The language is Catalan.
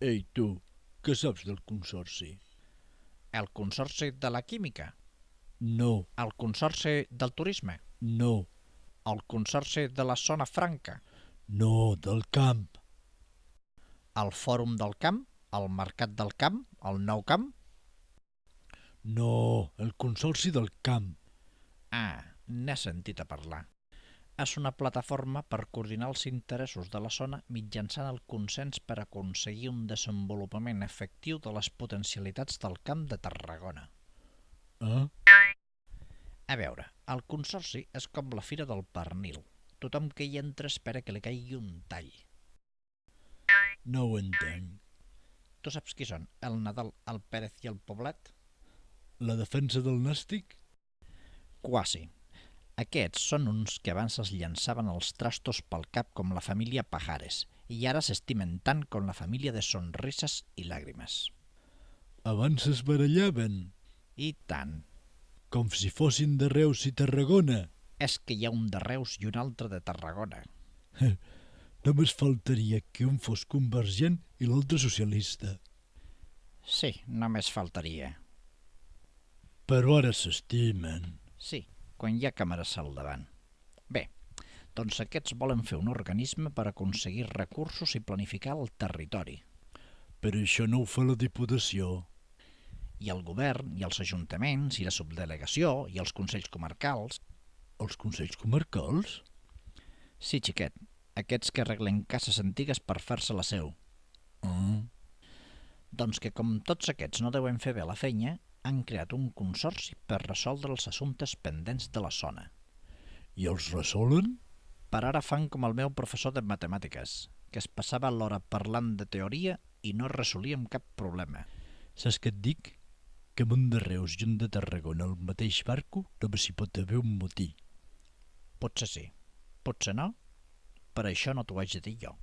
Ei, tu, què saps del consorci? El consorci de la química, No, el consorci del turisme, no, el consorci de la zona franca, no, del camp. el fòrum del camp, el mercat del camp, el nou camp. No, el consorci del camp. N'he sentit a parlar. És una plataforma per coordinar els interessos de la zona mitjançant el consens per aconseguir un desenvolupament efectiu de les potencialitats del Camp de Tarragona. Eh? A veure, el consorci és com la fira del pernil. Tothom que hi entra espera que li caigui un tall. No ho entenc. Tu saps qui són? El Nadal, el Pérez i el Poblet? La defensa del nàstic? Quasi. Aquests són uns que abans es llançaven els trastos pel cap com la família Pajares i ara s'estimen tant com la família de Sonrises i Làgrimes. Abans es barallaven, I tant. com si fossin de Reus i Tarragona. És que hi ha un de Reus i un altre de Tarragona. Només faltaria que un fos convergent i l'altre socialista. Sí, només faltaria. Però ara s'estimen. Sí, quan hi ha càmeres al davant. Bé, doncs aquests volen fer un organisme per aconseguir recursos i planificar el territori. Però això no ho fa la Diputació. I el govern, i els ajuntaments, i la subdelegació, i els consells comarcals. Els consells comarcals? Sí, xiquet, aquests que arreglen cases antigues per fer-se la seu. Doncs que com tots aquests no deuen fer bé la feina, han creat un consorci per resoldre els assumptes pendents de la zona. I els resolen? Per ara fan com el meu professor de matemàtiques, que es passava l'hora parlant de teoria i no resolíem cap problema. Saps què et dic? Que amb un de Reus i un de Tarragona al mateix barco només hi pot haver un motí. Potser sí, potser no, per això no t'ho haig de dir jo.